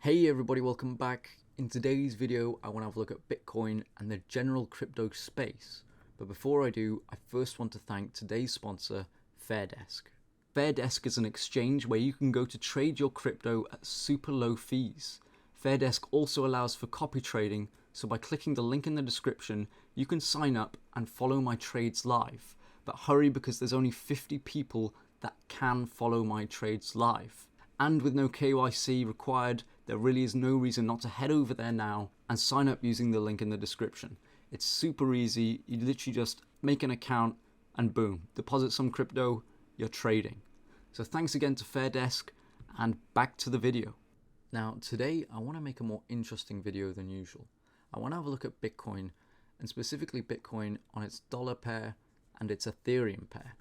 Hey everybody, welcome back. In today's video, I want to have a look at Bitcoin and the general crypto space. But before I do, I first want to thank today's sponsor, FairDesk. FairDesk is an exchange where you can go to trade your crypto at super low fees. FairDesk also allows for copy trading, so by clicking the link in the description, you can sign up and follow my trades live. But hurry, because there's only 50 people that can follow my trades live. And with no KYC required, there really is no reason not to head over there now and sign up using the link in the description. It's super easy. You literally just make an account and boom, deposit some crypto, you're trading. So thanks again to FairDesk, and back to the video. Now today I want to make a more interesting video than usual. I want to have a look at Bitcoin, and specifically Bitcoin on its dollar pair and its Ethereum pair.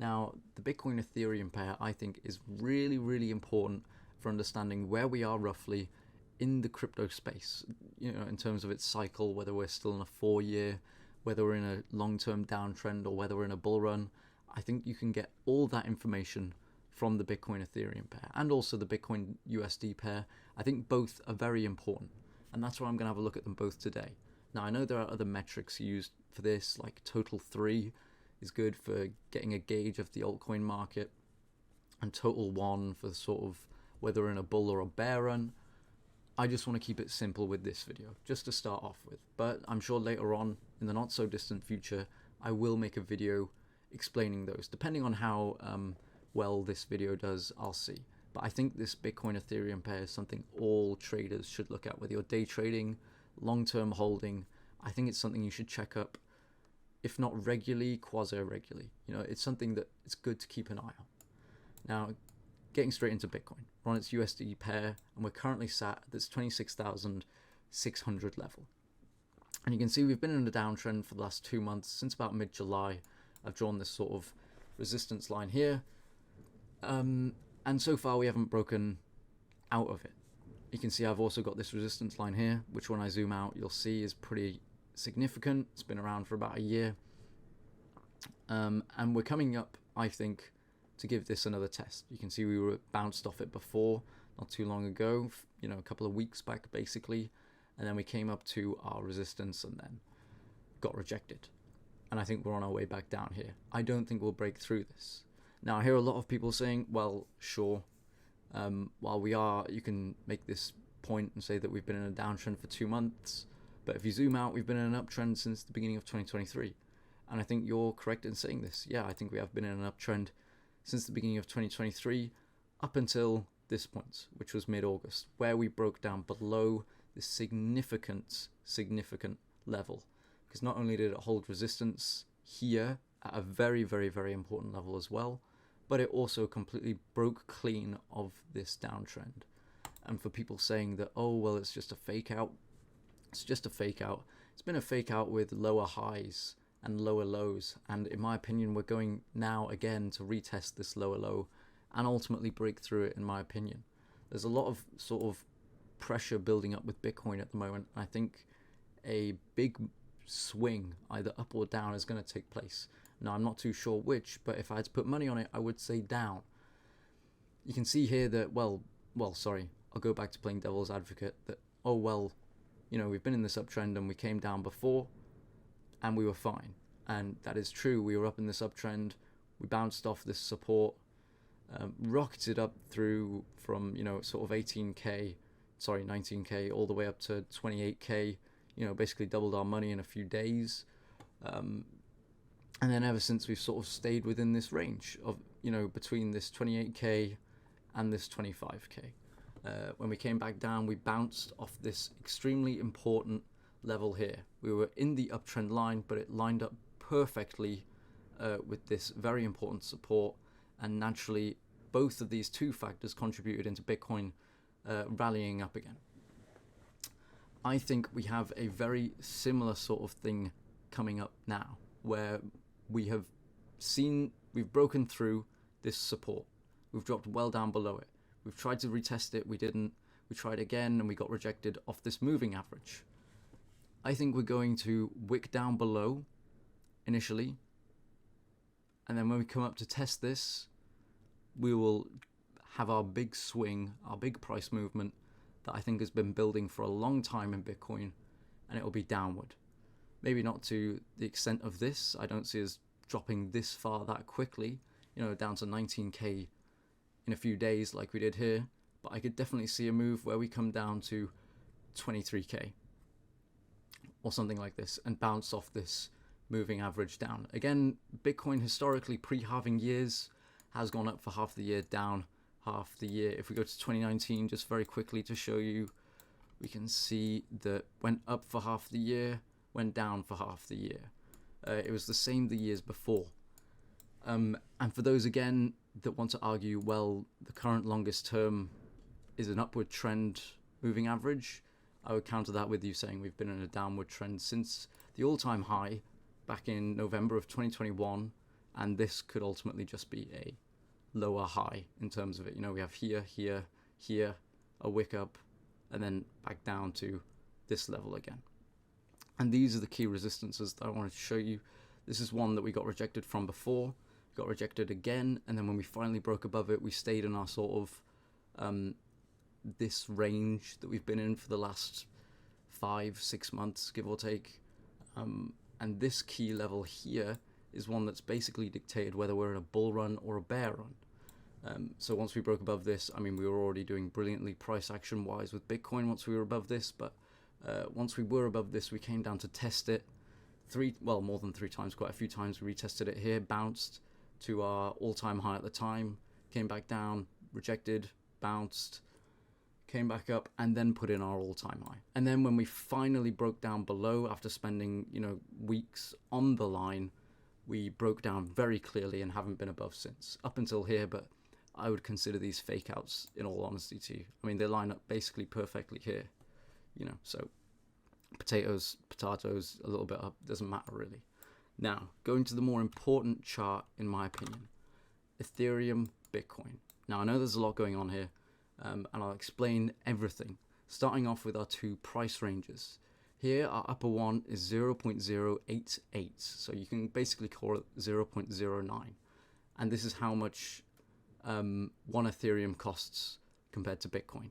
Now, the Bitcoin-Ethereum pair, I think, is really, really important for understanding where we are roughly in the crypto space, in terms of its cycle, whether we're still in a 4-year, whether we're in a long-term downtrend, or whether we're in a bull run. I think you can get all that information from the Bitcoin-Ethereum pair, and also the Bitcoin-USD pair. I think both are very important, and that's why I'm going to have a look at them both today. Now, I know there are other metrics used for this, like total 3, is good for getting a gauge of the altcoin market, and total 1 for sort of whether we're in a bull or a bear run. I just want to keep it simple with this video, just to start off with. But I'm sure later on, in the not so distant future, I will make a video explaining those. Depending on how well this video does, I'll see. But I think this Bitcoin-Ethereum pair is something all traders should look at, whether you're day trading, long-term holding. I think it's something you should check up, if not regularly, quasi-regularly. It's something that it's good to keep an eye on. Now, getting straight into Bitcoin. We're on its USD pair, and we're currently sat at this 26,600 level. And you can see we've been in a downtrend for the last 2 months, since about mid-July. I've drawn this sort of resistance line here. And so far we haven't broken out of it. You can see I've also got this resistance line here, which when I zoom out, you'll see is pretty significant. It's been around for about a year, and we're coming up, I think, to give this another test. You can see we were bounced off it before, not too long ago, a couple of weeks back basically, and then we came up to our resistance and then got rejected, and I think we're on our way back down here. I don't think we'll break through this. Now, I hear a lot of people saying, well, sure, while we are, you can make this point and say that we've been in a downtrend for 2 months. But if you zoom out, we've been in an uptrend since the beginning of 2023. And I think you're correct in saying this. Yeah, I think we have been in an uptrend since the beginning of 2023 up until this point, which was mid-August, where we broke down below this significant level. Because not only did it hold resistance here at a very, very, very important level as well, but it also completely broke clean of this downtrend. And for people saying that, oh, well, it's just a fake out, it's just a fake out. It's been a fake out with lower highs and lower lows. And in my opinion, we're going now again to retest this lower low and ultimately break through it, in my opinion. There's a lot of sort of pressure building up with Bitcoin at the moment. I think a big swing, either up or down, is going to take place. Now, I'm not too sure which, but if I had to put money on it, I would say down. You can see here that, well, sorry, I'll go back to playing devil's advocate, that, oh, well, we've been in this uptrend and we came down before and we were fine. And that is true. We were up in this uptrend. We bounced off this support, rocketed up through from, sort of 19K, all the way up to 28K, basically doubled our money in a few days. And then ever since, we've sort of stayed within this range of, between this 28K and this 25K. When we came back down, we bounced off this extremely important level here. We were in the uptrend line, but it lined up perfectly with this very important support, and naturally both of these two factors contributed into Bitcoin rallying up again. I think we have a very similar sort of thing coming up now, where we've broken through this support. We've dropped well down below it. We've tried to retest it, we didn't. We tried again and we got rejected off this moving average. I think we're going to wick down below initially, and then when we come up to test this, we will have our big swing, our big price movement that I think has been building for a long time in Bitcoin, and it will be downward. Maybe not to the extent of this. I don't see us dropping this far that quickly, down to 19k in a few days like we did here, but I could definitely see a move where we come down to 23k or something like this and bounce off this moving average down. Again, Bitcoin historically pre-halving years has gone up for half the year, down half the year. If we go to 2019, just very quickly to show you, we can see that went up for half the year, went down for half the year. It was the same the years before. And for those, again, that want to argue, well, the current longest term is an upward trend moving average, I would counter that with you saying we've been in a downward trend since the all-time high back in November of 2021, and this could ultimately just be a lower high in terms of it. We have here, here, here, a wick up, and then back down to this level again. And these are the key resistances that I wanted to show you. This is one that we got rejected from before, got rejected again, and then when we finally broke above it, we stayed in our sort of this range that we've been in for the last 5-6 months, give or take. And this key level here is one that's basically dictated whether we're in a bull run or a bear run. So once we broke above this, we were already doing brilliantly price action wise with Bitcoin once we were above this, but once we were above this, we came down to test it more than 3 times, quite a few times. We retested it here, bounced to our all-time high at the time, came back down, rejected, bounced, came back up, and then put in our all-time high. And then when we finally broke down below, after spending weeks on the line, we broke down very clearly and haven't been above since, up until here. But I would consider these fake outs, in all honesty, to you. They line up basically perfectly here, so potatoes, a little bit up, doesn't matter really. Now, going to the more important chart, in my opinion, Ethereum, Bitcoin. Now, I know there's a lot going on here, and I'll explain everything, starting off with our 2 price ranges. Here, our upper one is 0.088, so you can basically call it 0.09. And this is how much 1 Ethereum costs compared to Bitcoin.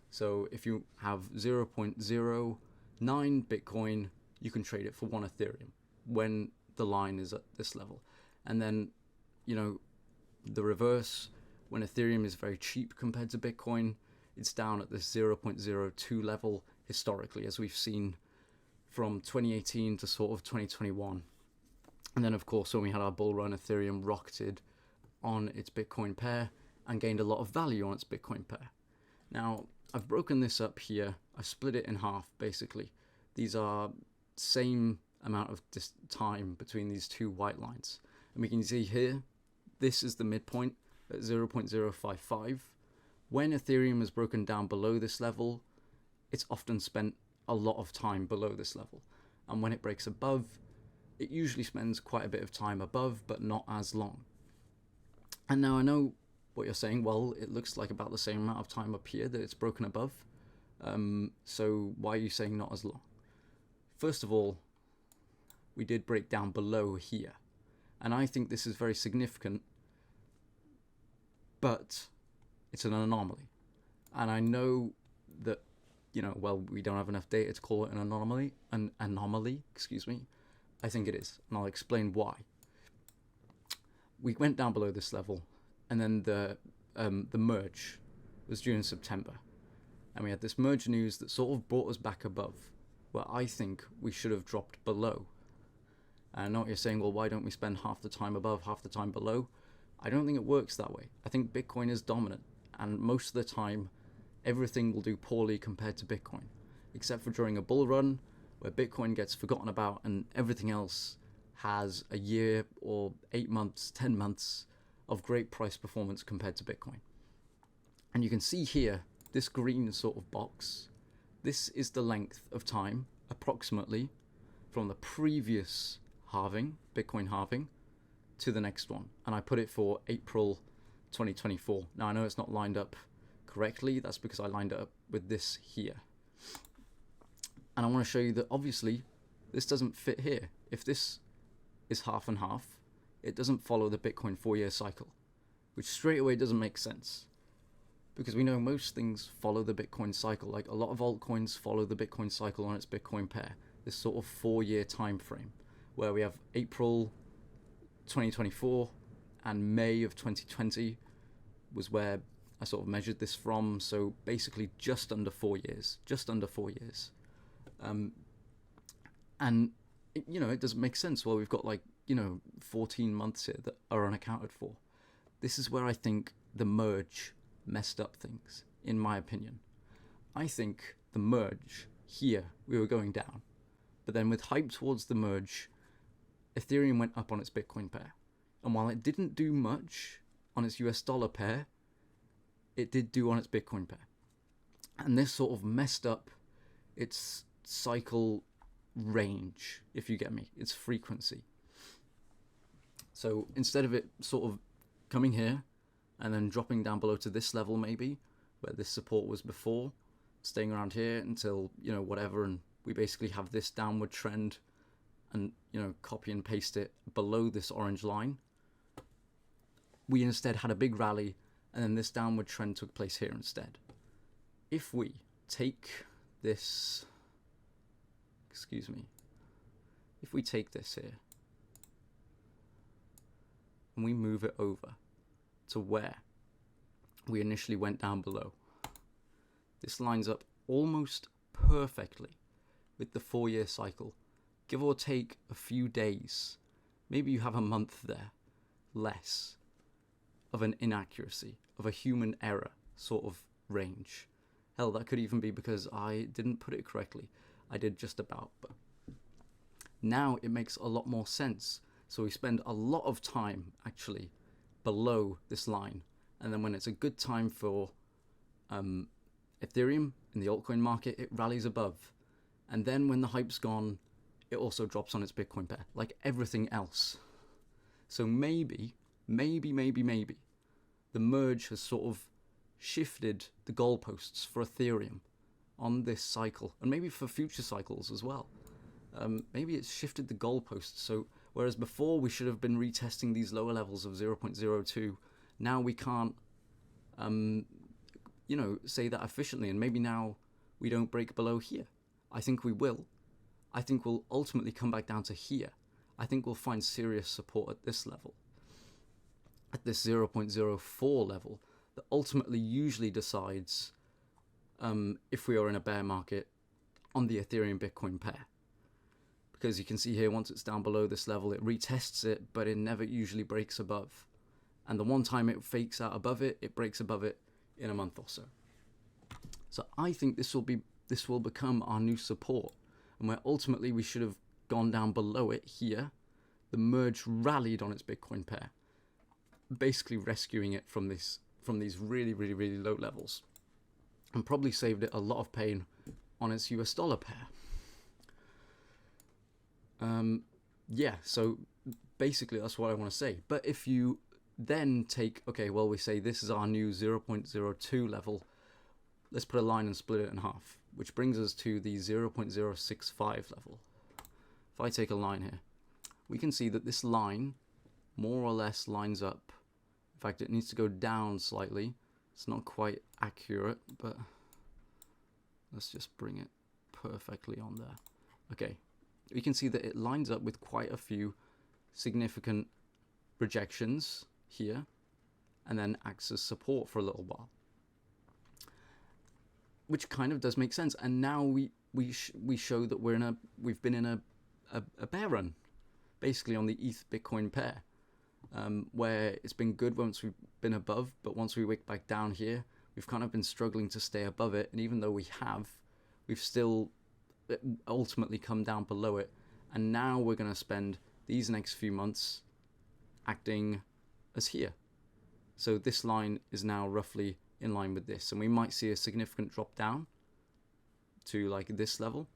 So if you have 0.09 Bitcoin, you can trade it for 1 Ethereum when the line is at this level. And then, the reverse, when Ethereum is very cheap compared to Bitcoin, it's down at this 0.02 level historically, as we've seen from 2018 to sort of 2021. And then, of course, when we had our bull run, Ethereum rocketed on its Bitcoin pair and gained a lot of value on its Bitcoin pair. Now, I've broken this up here. I've split it in half, basically. These are same amount of time between these 2 white lines. And we can see here, this is the midpoint at 0.055. When Ethereum is broken down below this level, it's often spent a lot of time below this level. And when it breaks above, it usually spends quite a bit of time above, but not as long. And now I know what you're saying, well, it looks like about the same amount of time up here that it's broken above. So why are you saying not as long? First of all, we did break down below here. And I think this is very significant, but it's an anomaly. And I know that, we don't have enough data to call it an anomaly, excuse me. I think it is, and I'll explain why. We went down below this level, and then the merge was due in September. And we had this merge news that sort of brought us back above, where I think we should have dropped below. And I know what you're saying, well, why don't we spend half the time above, half the time below? I don't think it works that way. I think Bitcoin is dominant, and most of the time, everything will do poorly compared to Bitcoin, except for during a bull run, where Bitcoin gets forgotten about and everything else has a year or 8 months, 10 months of great price performance compared to Bitcoin. And you can see here, this green sort of box, this is the length of time, approximately, from the previous halving, Bitcoin halving, to the next one. And I put it for April 2024. Now, I know it's not lined up correctly. That's because I lined it up with this here. And I want to show you that, obviously, this doesn't fit here. If this is half and half, it doesn't follow the Bitcoin 4-year cycle, which straight away doesn't make sense. because we know most things follow the Bitcoin cycle. Like a lot of altcoins follow the Bitcoin cycle on its Bitcoin pair, this sort of 4-year time frame, where we have April 2024 and May of 2020 was where I sort of measured this from. So basically just under 4 years, and it doesn't make sense. Well, we've got 14 months here that are unaccounted for. This is where I think the merge messed up things, in my opinion. I think the merge here, we were going down, but then with hype towards the merge, Ethereum went up on its Bitcoin pair, and while it didn't do much on its US dollar pair, it did do on its Bitcoin pair, and this sort of messed up its cycle range, if you get me, its frequency. So instead of it sort of coming here and then dropping down below to this level, maybe where this support was before, staying around here until whatever, and we basically have this downward trend, and copy and paste it below this orange line, we instead had a big rally, and then this downward trend took place here instead. If we take this, if we take this here and we move it over to where we initially went down below, this lines up almost perfectly with the 4-year cycle, give or take a few days. Maybe you have a month there less of an inaccuracy, of a human error sort of range. Hell, that could even be because I didn't put it correctly. I did just about, but now it makes a lot more sense. So we spend a lot of time actually below this line, and then when it's a good time for Ethereum in the altcoin market, it rallies above, and then when the hype's gone, it also drops on its Bitcoin pair, like everything else. So maybe the merge has sort of shifted the goalposts for Ethereum on this cycle, and maybe for future cycles as well. Maybe it's shifted the goalposts. So whereas before we should have been retesting these lower levels of 0.02, now we can't, say that efficiently, and maybe now we don't break below here. I think we will. I think we'll ultimately come back down to here. I think we'll find serious support at this level, at this 0.04 level, that ultimately usually decides if we are in a bear market on the Ethereum Bitcoin pair. Because you can see here, once it's down below this level, it retests it, but it never usually breaks above. And the one time it fakes out above it, it breaks above it in a month or so. So I think this will become our new support, and where ultimately we should have gone down below it here, the merge rallied on its Bitcoin pair, basically rescuing it from these really low levels, and probably saved it a lot of pain on its US dollar pair. Yeah, so basically that's what I want to say. But if you then take, okay, well, we say this is our new 0.02 level, let's put a line and split it in half, which brings us to the 0.065 level. If I take a line here, we can see that this line more or less lines up. In fact, it needs to go down slightly. It's not quite accurate, but let's just bring it perfectly on there. Okay, we can see that it lines up with quite a few significant rejections here, and then acts as support for a little while, which kind of does make sense. And now we show that we've been in a bear run, basically on the ETH Bitcoin pair, where it's been good once we've been above, but once we wick back down here, we've kind of been struggling to stay above it. And even though we've still ultimately come down below it, and now we're going to spend these next few months acting as here. So this line is now roughly in line with this, and we might see a significant drop down to like this level,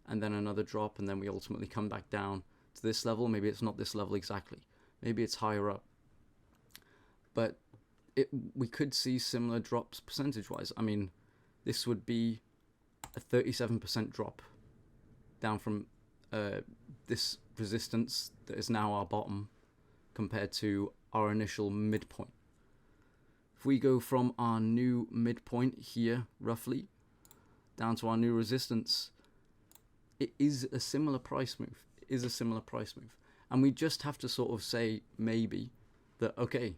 and then another drop, and then we ultimately come back down to this level. Maybe it's not this level exactly, maybe it's higher up, but we could see similar drops percentage wise. I mean, this would be a 37% drop down from this resistance that is now our bottom compared to our initial midpoint. If we go from our new midpoint here, roughly, down to our new resistance, it is a similar price move. It is a similar price move. And we just have to sort of say, maybe, that, okay,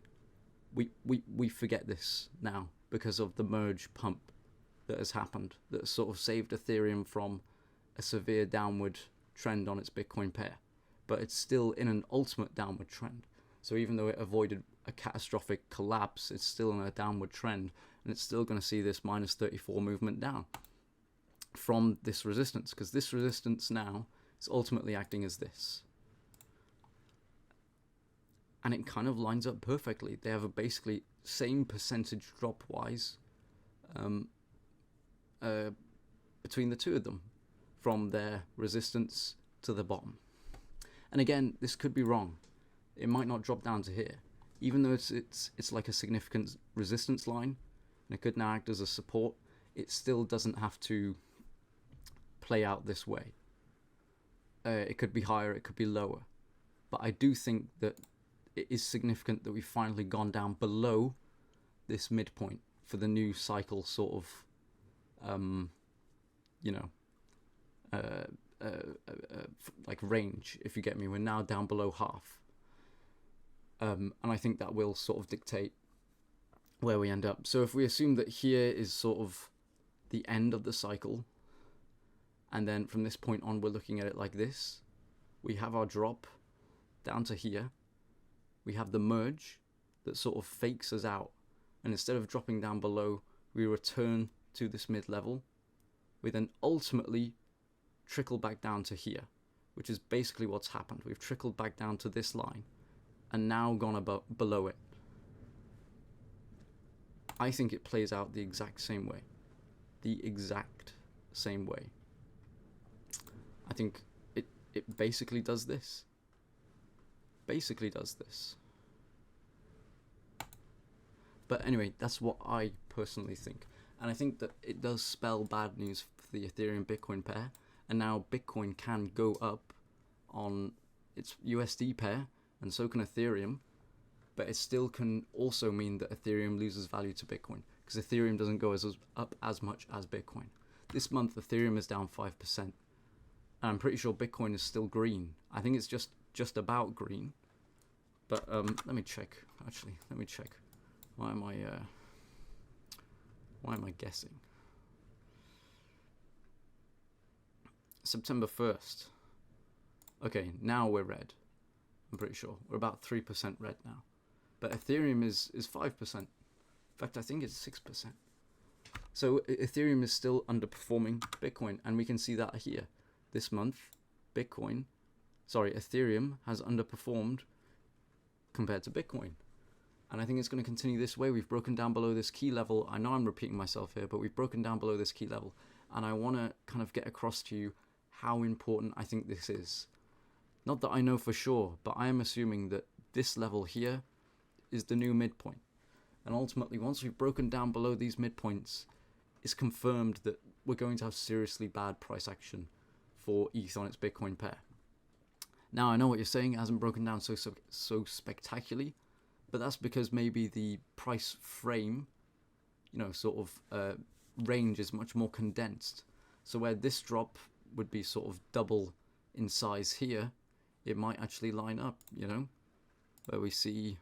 we forget this now because of the merge pump that has happened, that has sort of saved Ethereum from a severe downward trend on its Bitcoin pair. But it's still in an ultimate downward trend. So even though it avoided a catastrophic collapse, it's still in a downward trend, and it's still going to see this minus 34 movement down from this resistance, because this resistance now is ultimately acting as this. And it kind of lines up perfectly. They have a basically same percentage drop wise between the two of them, from their resistance to the bottom. And again, this could be wrong. It might not drop down to here, even though it's like a significant resistance line, and it could now act as a support. It still doesn't have to play out this way. It could be higher, it could be lower, but I do think that it is significant that we've finally gone down below this midpoint for the new cycle sort of, like range, if you get me. We're now down below half. And I think that will sort of dictate where we end up. So if we assume that here is sort of the end of the cycle, and then from this point on we're looking at it like this, we have our drop down to here, we have the merge that sort of fakes us out, and instead of dropping down below, we return to this mid-level. We then ultimately trickle back down to here, which is basically what's happened. We've trickled back down to this line and now gone below it. I think it plays out the exact same way. The exact same way. I think it basically does this. Basically does this. But anyway, that's what I personally think. And I think that it does spell bad news for the Ethereum Bitcoin pair. And now Bitcoin can go up on its USD pair, and so can Ethereum. But it still can also mean that Ethereum loses value to Bitcoin, because Ethereum doesn't go up as much as Bitcoin. This month, Ethereum is down 5%. And I'm pretty sure Bitcoin is still green. I think it's just about green. But let me check. Actually, let me check. Why am I guessing? September 1st. Okay, now we're red. I'm pretty sure. We're about 3% red now. But Ethereum is 5%. In fact, I think it's 6%. So Ethereum is still underperforming Bitcoin, and we can see that here. This month, Ethereum has underperformed compared to Bitcoin. And I think it's going to continue this way. We've broken down below this key level. I know I'm repeating myself here, but we've broken down below this key level. And I want to kind of get across to you how important I think this is. Not that I know for sure, but I am assuming that this level here is the new midpoint. And ultimately, once we've broken down below these midpoints, it's confirmed that we're going to have seriously bad price action for ETH on its Bitcoin pair. Now, I know what you're saying, it hasn't broken down so spectacularly, but that's because maybe the price frame, range is much more condensed. So where this drop would be sort of double in size here, it might actually line up, where we see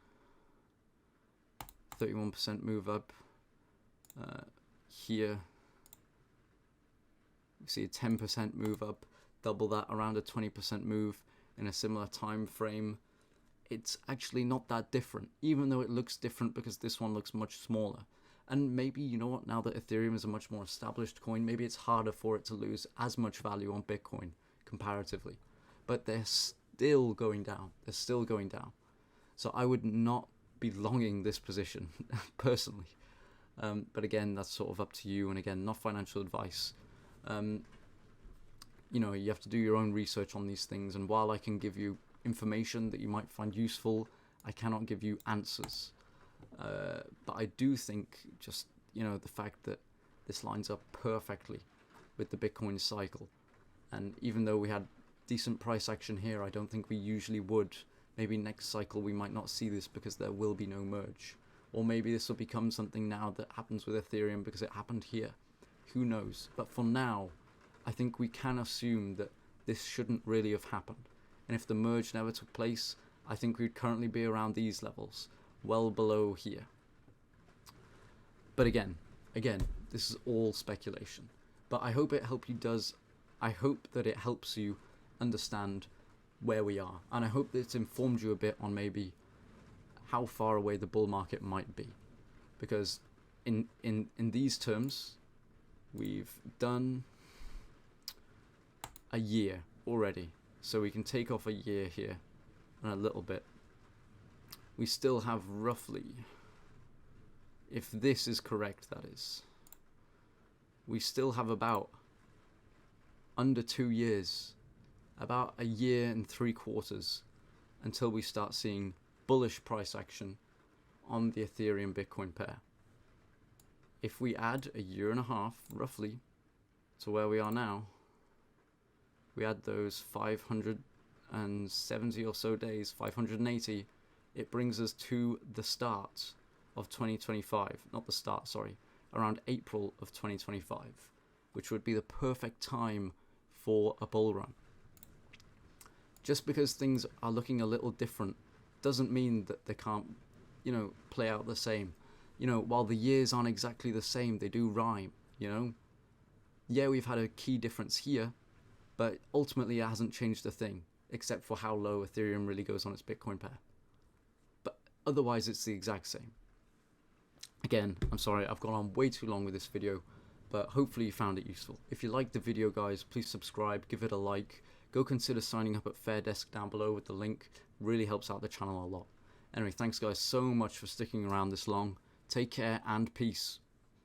31% move up. Here, we see a 10% move up, double that, around a 20% move in a similar time frame. It's actually not that different, even though it looks different because this one looks much smaller. And maybe, you know what, now that Ethereum is a much more established coin, maybe it's harder for it to lose as much value on Bitcoin comparatively. But they're still going down. They're still going down. So I would not be longing this position, personally. But again, that's sort of up to you. And again, not financial advice. You have to do your own research on these things. And while I can give you information that you might find useful, I cannot give you answers. But I do think just, the fact that this lines up perfectly with the Bitcoin cycle. And even though we had decent price action here, I don't think we usually would. Maybe next cycle we might not see this because there will be no merge. Or maybe this will become something now that happens with Ethereum because it happened here. Who knows? But for now, I think we can assume that this shouldn't really have happened. And if the merge never took place, I think we'd currently be around these levels, well below here. But again, this is all speculation. But I hope it helps you understand where we are. And I hope that it's informed you a bit on maybe how far away the bull market might be. Because in these terms, we've done a year already. So we can take off a year here and a little bit. We still have roughly, if this is correct, that is, we still have about under 2 years, about a year and 3/4 until we start seeing bullish price action on the Ethereum Bitcoin pair. If we add a year and a half roughly to where we are now, we add those 570 or so days, 580, it brings us to the start of 2025, not the start, sorry, around April of 2025, which would be the perfect time for a bull run. Just because things are looking a little different doesn't mean that they can't, play out the same. While the years aren't exactly the same, they do rhyme, Yeah, we've had a key difference here, but ultimately it hasn't changed a thing, except for how low Ethereum really goes on its Bitcoin pair. But otherwise, it's the exact same. Again, I'm sorry, I've gone on way too long with this video, but hopefully you found it useful. If you liked the video, guys, please subscribe, give it a like. Go consider signing up at FairDesk down below with the link. Really helps out the channel a lot. Anyway, thanks guys so much for sticking around this long. Take care and peace.